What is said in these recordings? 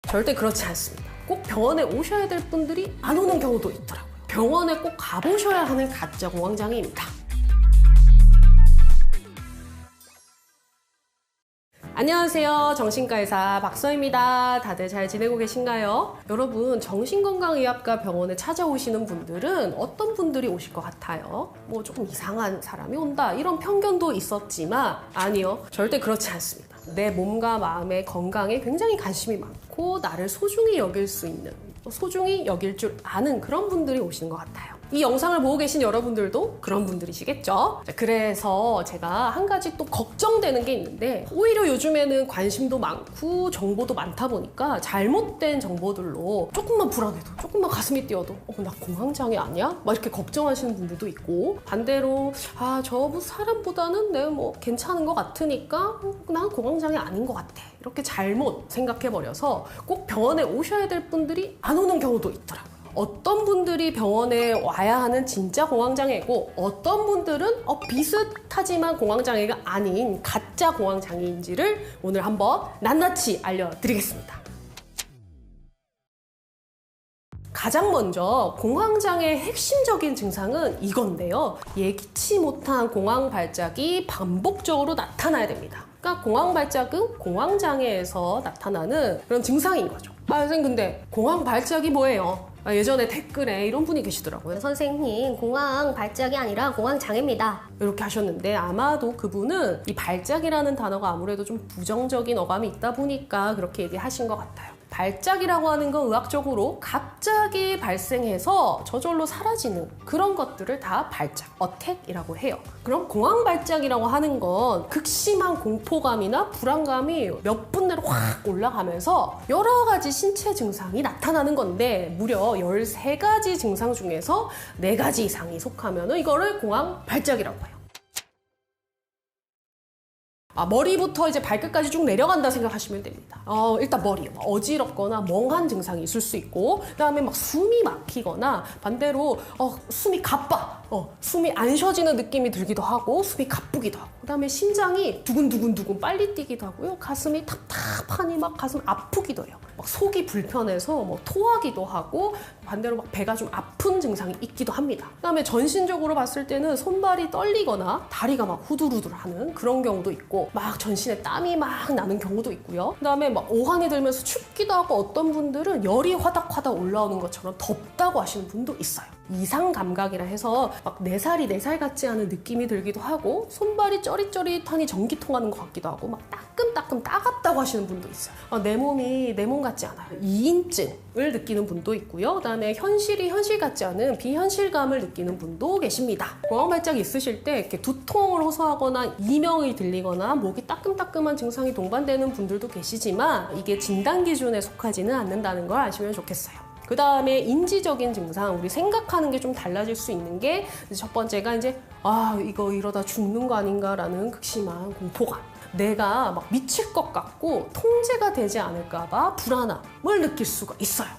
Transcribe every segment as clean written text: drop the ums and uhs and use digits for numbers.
절대 그렇지 않습니다. 꼭 병원에 오셔야 될 분들이 안 오는 경우도 있더라고요. 병원에 꼭 가보셔야 하는 가짜 공황장애입니다. 안녕하세요. 정신과 의사 박서입니다. 다들 잘 지내고 계신가요? 여러분, 정신건강의학과 병원에 찾아오시는 분들은 어떤 분들이 오실 것 같아요? 뭐 조금 이상한 사람이 온다 이런 편견도 있었지만 아니요, 절대 그렇지 않습니다. 내 몸과 마음의 건강에 굉장히 관심이 많고 나를 소중히 여길 수 있는, 소중히 여길 줄 아는 그런 분들이 오시는 것 같아요. 이 영상을 보고 계신 여러분들도 그런 분들이시겠죠? 그래서 제가 한 가지 또 걱정되는 게 있는데, 오히려 요즘에는 관심도 많고 정보도 많다 보니까 잘못된 정보들로 조금만 불안해도, 조금만 가슴이 뛰어도 나 공황장애 아니야? 막 이렇게 걱정하시는 분들도 있고, 반대로 저 사람보다는 내가 뭐 괜찮은 것 같으니까 난 공황장애 아닌 것 같아, 이렇게 잘못 생각해버려서 꼭 병원에 오셔야 될 분들이 안 오는 경우도 있더라고요. 어떤 분들이 병원에 와야 하는 진짜 공황장애고, 어떤 분들은 비슷하지만 공황장애가 아닌 가짜 공황장애인지를 오늘 한번 낱낱이 알려드리겠습니다. 가장 먼저 공황장애의 핵심적인 증상은 이건데요. 예기치 못한 공황 발작이 반복적으로 나타나야 됩니다. 그러니까 공황 발작은 공황장애에서 나타나는 그런 증상인 거죠. 선생님, 근데 공황 발작이 뭐예요? 예전에 댓글에 이런 분이 계시더라고요. 선생님, 공황 발작이 아니라 공황 장애입니다. 이렇게 하셨는데, 아마도 그분은 이 발작이라는 단어가 아무래도 좀 부정적인 어감이 있다 보니까 그렇게 얘기하신 것 같아요. 발작이라고 하는 건 의학적으로 갑자기 발생해서 저절로 사라지는 그런 것들을 다 발작, 어택이라고 해요. 그럼 공황 발작이라고 하는 건 극심한 공포감이나 불안감이 몇 분 내로 확 올라가면서 여러 가지 신체 증상이 나타나는 건데, 무려 13가지 증상 중에서 4가지 이상이 속하면 이거를 공황 발작이라고 해요. 머리부터 이제 발끝까지 쭉 내려간다 생각하시면 됩니다. 일단 머리요. 어지럽거나 멍한 증상이 있을 수 있고, 그 다음에 막 숨이 막히거나, 반대로 숨이 가빠, 숨이 안 쉬어지는 느낌이 들기도 하고, 숨이 가쁘기도 하고, 그 다음에 심장이 두근두근두근 빨리 뛰기도 하고요. 가슴이 탑탑하니 막 가슴 아프기도 해요. 막 속이 불편해서 토하기도 하고, 반대로 막 배가 좀 아픈 증상이 있기도 합니다. 그 다음에 전신적으로 봤을 때는 손발이 떨리거나 다리가 막 후들후들하는 그런 경우도 있고, 막 전신에 땀이 막 나는 경우도 있고요. 그 다음에 막 오한이 들면서 춥기도 하고, 어떤 분들은 열이 화닥화닥 올라오는 것처럼 덥다고 하시는 분도 있어요. 이상 감각이라 해서 막 4살 같지 않은 느낌이 들기도 하고, 손발이 쩌릿쩌릿하니 전기 통하는 것 같기도 하고, 막 따끔따끔 따갑다고 하시는 분도 있어요. 내 몸이 내 몸 같지 않아요. 이인증을 느끼는 분도 있고요. 그 다음에 현실이 현실 같지 않은 비현실감을 느끼는 분도 계십니다. 공황 발작이 있으실 때 이렇게 두통을 호소하거나 이명이 들리거나 목이 따끔따끔한 증상이 동반되는 분들도 계시지만, 이게 진단 기준에 속하지는 않는다는 걸 아시면 좋겠어요. 그 다음에 인지적인 증상, 우리 생각하는 게 좀 달라질 수 있는 게, 첫 번째가 이제 이거 이러다 죽는 거 아닌가라는 극심한 공포감. 내가 막 미칠 것 같고 통제가 되지 않을까봐 불안함을 느낄 수가 있어요.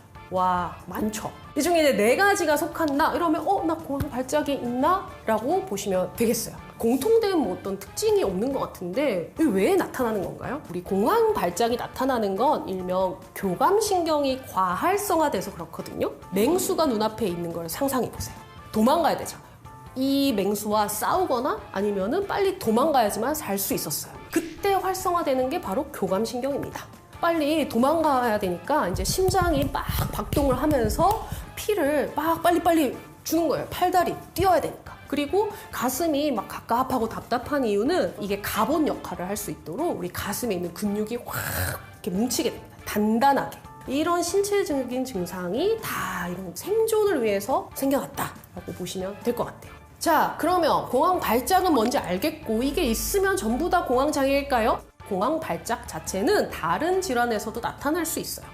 많죠. 이 중에 이제 4가지가 속한다 이러면 나 공황 발작이 있나? 라고 보시면 되겠어요. 공통된 어떤 특징이 없는 것 같은데 왜 나타나는 건가요? 우리 공황 발작이 나타나는 건 일명 교감신경이 과활성화돼서 그렇거든요. 맹수가 눈앞에 있는 걸 상상해 보세요. 도망가야 되잖아요. 이 맹수와 싸우거나 아니면은 빨리 도망가야지만 살 수 있었어요. 그때 활성화되는 게 바로 교감신경입니다. 빨리 도망가야 되니까 이제 심장이 막 박동을 하면서 피를 막 빨리빨리 주는 거예요. 팔다리 뛰어야 되니까. 그리고 가슴이 막 갑갑하고 답답한 이유는 이게 갑옷 역할을 할 수 있도록 우리 가슴에 있는 근육이 확 이렇게 뭉치게 됩니다. 단단하게. 이런 신체적인 증상이 다 이런 생존을 위해서 생겨났다라고 보시면 될 것 같아요. 자, 그러면 공황 발작은 뭔지 알겠고, 이게 있으면 전부 다 공황장애일까요? 공황 발작 자체는 다른 질환에서도 나타날 수 있어요.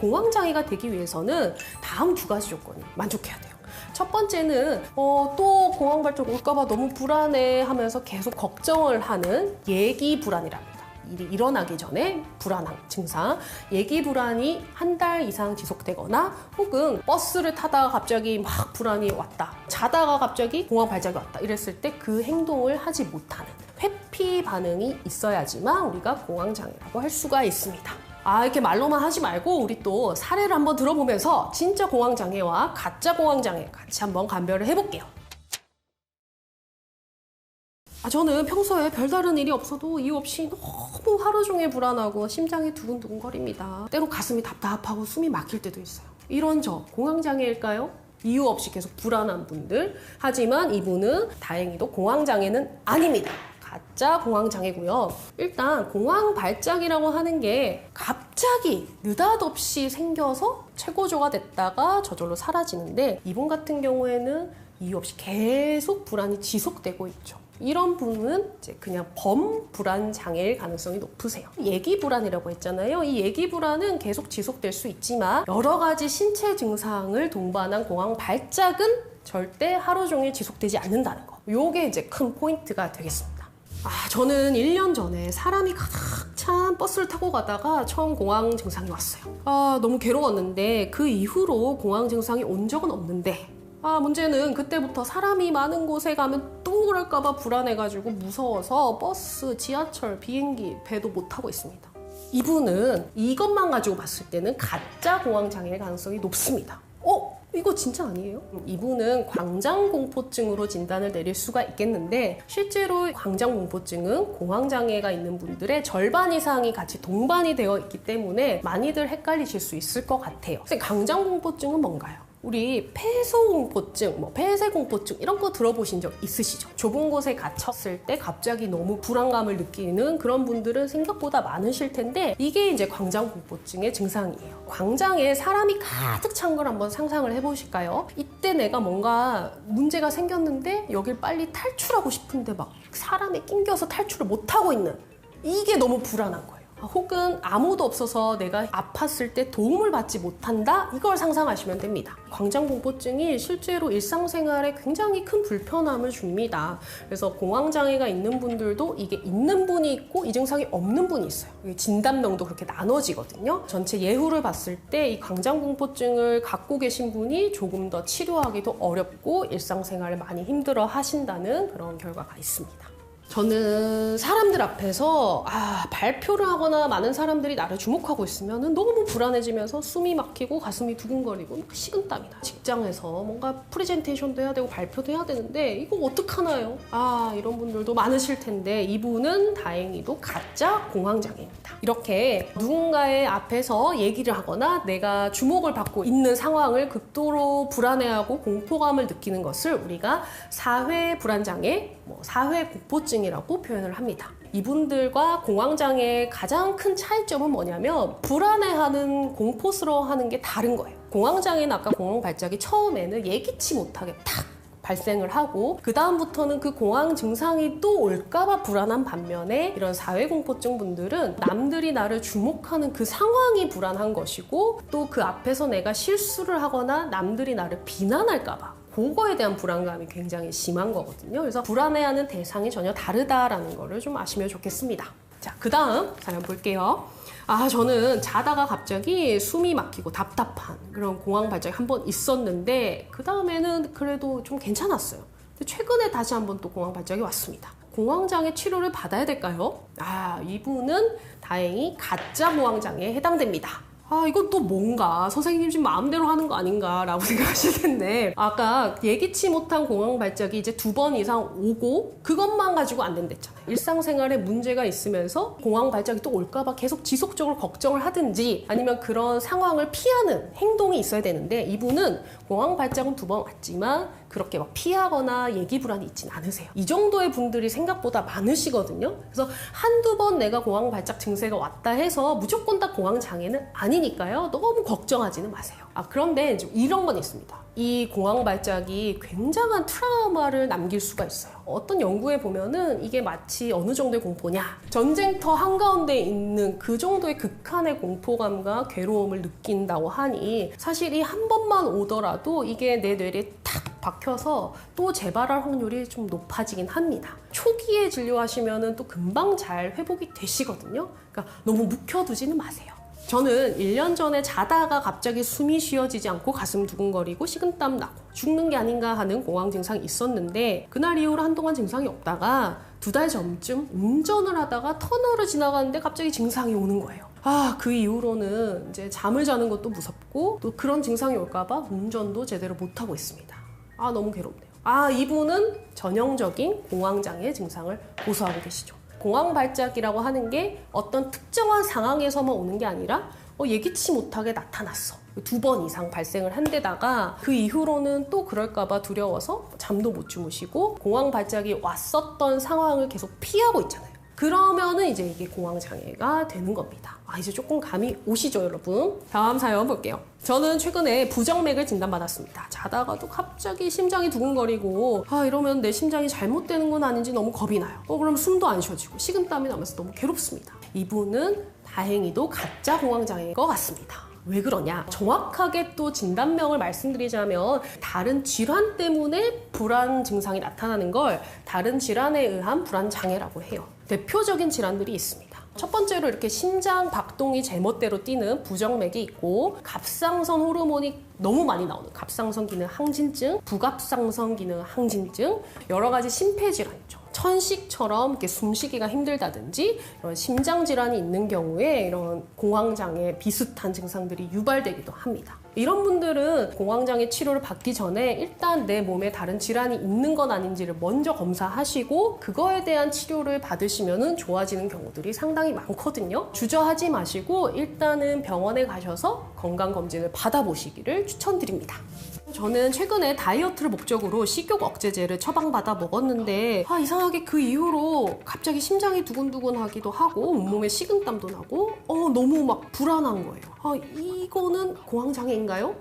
공황장애가 되기 위해서는 다음 2가지 조건이 만족해야 돼요. 첫 번째는 또 공황 발작 올까봐 너무 불안해 하면서 계속 걱정을 하는 예기 불안이랍니다. 일이 일어나기 전에 불안한 증상, 예기 불안이 1달 이상 지속되거나, 혹은 버스를 타다가 갑자기 막 불안이 왔다, 자다가 갑자기 공황 발작이 왔다 이랬을 때 그 행동을 하지 못하는 회피 반응이 있어야지만 우리가 공황장애라고 할 수가 있습니다. 이렇게 말로만 하지 말고 우리 또 사례를 한번 들어보면서 진짜 공황장애와 가짜 공황장애 같이 한번 감별을 해볼게요. 저는 평소에 별다른 일이 없어도 이유 없이 너무 하루 종일 불안하고 심장이 두근두근거립니다. 때로 가슴이 답답하고 숨이 막힐 때도 있어요. 이런 저 공황장애일까요? 이유 없이 계속 불안한 분들. 하지만 이분은 다행히도 공황장애는 아닙니다. 가짜 공황장애고요. 일단 공황발작이라고 하는 게 갑자기 느닷없이 생겨서 최고조가 됐다가 저절로 사라지는데, 이분 같은 경우에는 이유 없이 계속 불안이 지속되고 있죠. 이런 분은 이제 그냥 범불안 장애일 가능성이 높으세요. 예기 불안이라고 했잖아요. 이 예기 불안은 계속 지속될 수 있지만 여러 가지 신체 증상을 동반한 공황 발작은 절대 하루 종일 지속되지 않는다는 거. 요게 이제 큰 포인트가 되겠습니다. 저는 1년 전에 사람이 가득 찬 버스를 타고 가다가 처음 공황 증상이 왔어요. 너무 괴로웠는데 그 이후로 공황 증상이 온 적은 없는데, 문제는 그때부터 사람이 많은 곳에 가면 또 그럴까봐 불안해가지고 무서워서 버스, 지하철, 비행기, 배도 못 타고 있습니다. 이분은 이것만 가지고 봤을 때는 가짜 공황장애의 가능성이 높습니다. 이거 진짜 아니에요? 이분은 광장공포증으로 진단을 내릴 수가 있겠는데, 실제로 광장공포증은 공황장애가 있는 분들의 절반 이상이 같이 동반이 되어 있기 때문에 많이들 헷갈리실 수 있을 것 같아요. 광장공포증은 뭔가요? 우리 폐소공포증, 폐쇄공포증 이런 거 들어보신 적 있으시죠? 좁은 곳에 갇혔을 때 갑자기 너무 불안감을 느끼는 그런 분들은 생각보다 많으실 텐데, 이게 이제 광장공포증의 증상이에요. 광장에 사람이 가득 찬 걸 한번 상상을 해보실까요? 이때 내가 뭔가 문제가 생겼는데 여길 빨리 탈출하고 싶은데 막 사람에 낑겨서 탈출을 못하고 있는, 이게 너무 불안한 거예요. 혹은 아무도 없어서 내가 아팠을 때 도움을 받지 못한다? 이걸 상상하시면 됩니다. 광장공포증이 실제로 일상생활에 굉장히 큰 불편함을 줍니다. 그래서 공황장애가 있는 분들도 이게 있는 분이 있고 이 증상이 없는 분이 있어요. 진단명도 그렇게 나눠지거든요. 전체 예후를 봤을 때 이 광장공포증을 갖고 계신 분이 조금 더 치료하기도 어렵고 일상생활을 많이 힘들어 하신다는 그런 결과가 있습니다. 저는 사람들 앞에서 발표를 하거나 많은 사람들이 나를 주목하고 있으면 너무 불안해지면서 숨이 막히고 가슴이 두근거리고 식은땀이 나요. 직장에서 뭔가 프레젠테이션도 해야 되고 발표도 해야 되는데 이거 어떡하나요? 이런 분들도 많으실 텐데, 이분은 다행히도 가짜 공황장애입니다. 이렇게 누군가의 앞에서 얘기를 하거나 내가 주목을 받고 있는 상황을 극도로 불안해하고 공포감을 느끼는 것을 우리가 사회불안장애, 사회공포증이라고 표현을 합니다. 이분들과 공황장애의 가장 큰 차이점은 뭐냐면, 불안해하는, 공포스러워하는 게 다른 거예요. 공황장애는 아까 공황발작이 처음에는 예기치 못하게 탁 발생을 하고 그 다음부터는 그 공황 증상이 또 올까봐 불안한 반면에, 이런 사회공포증 분들은 남들이 나를 주목하는 그 상황이 불안한 것이고, 또 그 앞에서 내가 실수를 하거나 남들이 나를 비난할까봐 그거에 대한 불안감이 굉장히 심한 거거든요. 그래서 불안해하는 대상이 전혀 다르다라는 거를 좀 아시면 좋겠습니다. 자, 그 다음 사연 볼게요. 저는 자다가 갑자기 숨이 막히고 답답한 그런 공황 발작이 한 번 있었는데, 그 다음에는 그래도 좀 괜찮았어요. 근데 최근에 다시 한번 또 공황 발작이 왔습니다. 공황장애 치료를 받아야 될까요? 이분은 다행히 가짜 공황장애에 해당됩니다. 이건 또 뭔가 선생님 지금 마음대로 하는 거 아닌가 라고 생각하실 텐데, 아까 예기치 못한 공황 발작이 이제 2번 이상 오고 그것만 가지고 안 된댔잖아요. 일상생활에 문제가 있으면서 공황 발작이 또 올까봐 계속 지속적으로 걱정을 하든지 아니면 그런 상황을 피하는 행동이 있어야 되는데, 이분은 공황 발작은 2번 왔지만 그렇게 막 피하거나 예기 불안이 있진 않으세요. 이 정도의 분들이 생각보다 많으시거든요. 그래서 한두 번 내가 공황 발작 증세가 왔다 해서 무조건 다 공황 장애는 아니니까요. 너무 걱정하지는 마세요. 그런데 이런 건 있습니다. 이 공황 발작이 굉장한 트라우마를 남길 수가 있어요. 어떤 연구에 보면은 이게 마치 어느 정도의 공포냐, 전쟁터 한가운데 있는 그 정도의 극한의 공포감과 괴로움을 느낀다고 하니, 사실 이 한 번만 오더라도 이게 내 뇌에 탁 박혀서 또 재발할 확률이 좀 높아지긴 합니다. 초기에 진료하시면은 또 금방 잘 회복이 되시거든요. 그러니까 너무 묵혀두지는 마세요. 저는 1년 전에 자다가 갑자기 숨이 쉬어지지 않고 가슴 두근거리고 식은땀 나고 죽는 게 아닌가 하는 공황 증상이 있었는데, 그날 이후로 한동안 증상이 없다가 2달 전쯤 운전을 하다가 터널을 지나가는데 갑자기 증상이 오는 거예요. 그 이후로는 이제 잠을 자는 것도 무섭고 또 그런 증상이 올까봐 운전도 제대로 못하고 있습니다. 너무 괴롭네요. 이분은 전형적인 공황장애 증상을 고수하고 계시죠. 공황발작이라고 하는 게 어떤 특정한 상황에서만 오는 게 아니라 예기치 못하게 나타났어. 2번 이상 발생을 한 데다가 그 이후로는 또 그럴까봐 두려워서 잠도 못 주무시고 공황발작이 왔었던 상황을 계속 피하고 있잖아요. 그러면은 이제 이게 공황장애가 되는 겁니다. 이제 조금 감이 오시죠, 여러분? 다음 사연 볼게요. 저는 최근에 부정맥을 진단받았습니다. 자다가도 갑자기 심장이 두근거리고 이러면 내 심장이 잘못되는 건 아닌지 너무 겁이 나요. 그럼 숨도 안 쉬어지고 식은땀이 나면서 너무 괴롭습니다. 이분은 다행히도 가짜 공황장애인 것 같습니다. 왜 그러냐? 정확하게 또 진단명을 말씀드리자면 다른 질환 때문에 불안 증상이 나타나는 걸 다른 질환에 의한 불안 장애라고 해요. 대표적인 질환들이 있습니다. 첫 번째로 이렇게 심장 박동이 제멋대로 뛰는 부정맥이 있고 갑상선 호르몬이 너무 많이 나오는 갑상선 기능 항진증, 부갑상선 기능 항진증, 여러 가지 심폐질환 있죠. 천식처럼 이렇게 숨쉬기가 힘들다든지 이런 심장 질환이 있는 경우에 이런 공황장애 비슷한 증상들이 유발되기도 합니다. 이런 분들은 공황장애 치료를 받기 전에 일단 내 몸에 다른 질환이 있는 건 아닌지를 먼저 검사하시고 그거에 대한 치료를 받으시면 좋아지는 경우들이 상당히 많거든요. 주저하지 마시고 일단은 병원에 가셔서 건강검진을 받아보시기를 추천드립니다. 저는 최근에 다이어트를 목적으로 식욕 억제제를 처방받아 먹었는데 이상하게 그 이후로 갑자기 심장이 두근두근하기도 하고 온몸에 식은땀도 나고 너무 막 불안한 거예요. 이거는 공황장애인가요?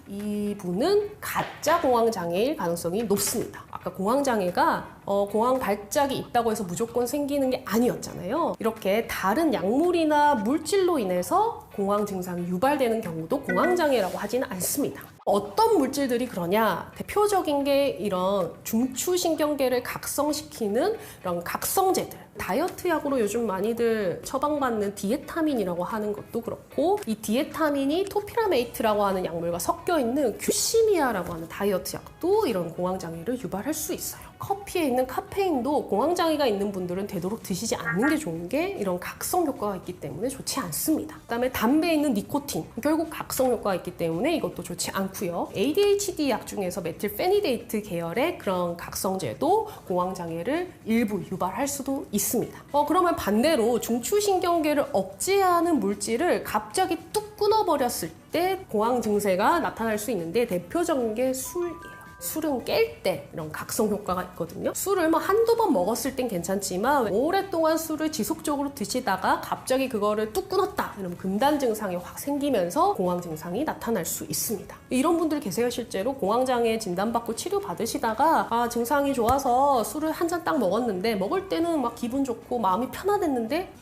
이분은 가짜 공황장애일 가능성이 높습니다. 아까 공황장애가 공황 발작이 있다고 해서 무조건 생기는 게 아니었잖아요. 이렇게 다른 약물이나 물질로 인해서 공황 증상이 유발되는 경우도 공황장애라고 하지는 않습니다. 어떤 물질들이 그러냐? 대표적인 게 이런 중추신경계를 각성시키는 이런 각성제들. 다이어트 약으로 요즘 많이들 처방받는 디에타민이라고 하는 것도 그렇고 이 디에타민이 토피라메이트라고 하는 약물과 섞여 있는 규시미아라고 하는 다이어트 약도 이런 공황장애를 유발할 수 있어요. 커피에 있는 카페인도 공황장애가 있는 분들은 되도록 드시지 않는 게 좋은 게 이런 각성 효과가 있기 때문에 좋지 않습니다. 그다음에 담배에 있는 니코틴, 결국 각성 효과가 있기 때문에 이것도 좋지 않고요. ADHD 약 중에서 메틸페니데이트 계열의 그런 각성제도 공황장애를 일부 유발할 수도 있습니다. 그러면 반대로 중추신경계를 억제하는 물질을 갑자기 뚝 끊어버렸을 때 공황 증세가 나타날 수 있는데 대표적인 게 술이에요. 술은 깰 때 이런 각성 효과가 있거든요. 술을 한두 번 먹었을 땐 괜찮지만 오랫동안 술을 지속적으로 드시다가 갑자기 그거를 뚝 끊었다 이러면 금단 증상이 확 생기면서 공황 증상이 나타날 수 있습니다. 이런 분들 계세요. 실제로 공황장애 진단받고 치료받으시다가 증상이 좋아서 술을 한 잔 딱 먹었는데 먹을 때는 막 기분 좋고 마음이 편안했는데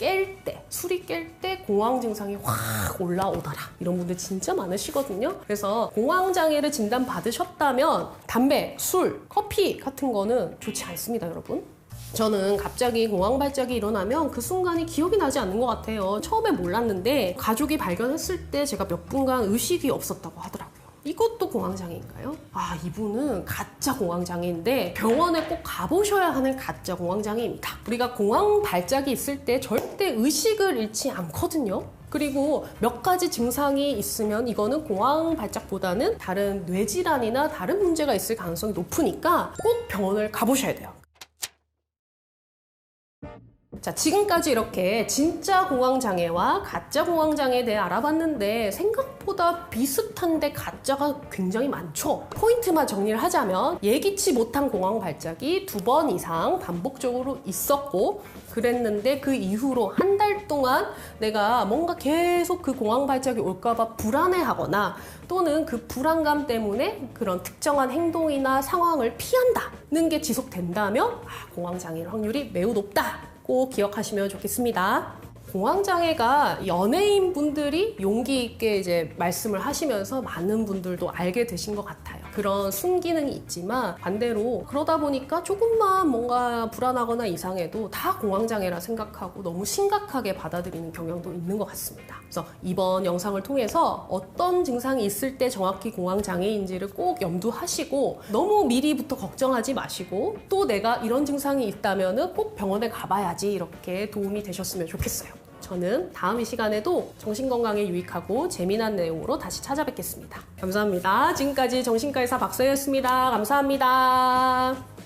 술이 깰 때 공황 증상이 확 올라오더라. 이런 분들 진짜 많으시거든요. 그래서 공황장애를 진단받으셨다면 담배, 술, 커피 같은 거는 좋지 않습니다, 여러분. 저는 갑자기 공황발작이 일어나면 그 순간이 기억이 나지 않는 것 같아요. 처음에 몰랐는데 가족이 발견했을 때 제가 몇 분간 의식이 없었다고 하더라고요. 이것도 공황장애인가요? 이분은 가짜 공황장애인데 병원에 꼭 가보셔야 하는 가짜 공황장애입니다. 우리가 공황발작이 있을 때 절대 의식을 잃지 않거든요. 그리고 몇 가지 증상이 있으면 이거는 공황 발작보다는 다른 뇌질환이나 다른 문제가 있을 가능성이 높으니까 꼭 병원을 가보셔야 돼요. 자, 지금까지 이렇게 진짜 공황장애와 가짜 공황장애에 대해 알아봤는데 생각보다 비슷한데 가짜가 굉장히 많죠. 포인트만 정리를 하자면 예기치 못한 공황 발작이 2번 이상 반복적으로 있었고 그랬는데 그 이후로 한 달 동안 내가 뭔가 계속 그 공황 발작이 올까봐 불안해하거나 또는 그 불안감 때문에 그런 특정한 행동이나 상황을 피한다는 게 지속된다면 공황장애일 확률이 매우 높다. 꼭 기억하시면 좋겠습니다. 공황장애가 연예인분들이 용기 있게 이제 말씀을 하시면서 많은 분들도 알게 되신 것 같아요. 그런 순기능이 있지만 반대로 그러다 보니까 조금만 뭔가 불안하거나 이상해도 다 공황장애라 생각하고 너무 심각하게 받아들이는 경향도 있는 것 같습니다. 그래서 이번 영상을 통해서 어떤 증상이 있을 때 정확히 공황장애인지를 꼭 염두하시고 너무 미리부터 걱정하지 마시고 또 내가 이런 증상이 있다면 꼭 병원에 가봐야지 이렇게 도움이 되셨으면 좋겠어요. 저는 다음 이 시간에도 정신건강에 유익하고 재미난 내용으로 다시 찾아뵙겠습니다. 감사합니다. 지금까지 정신과 의사 박서연이었습니다. 감사합니다.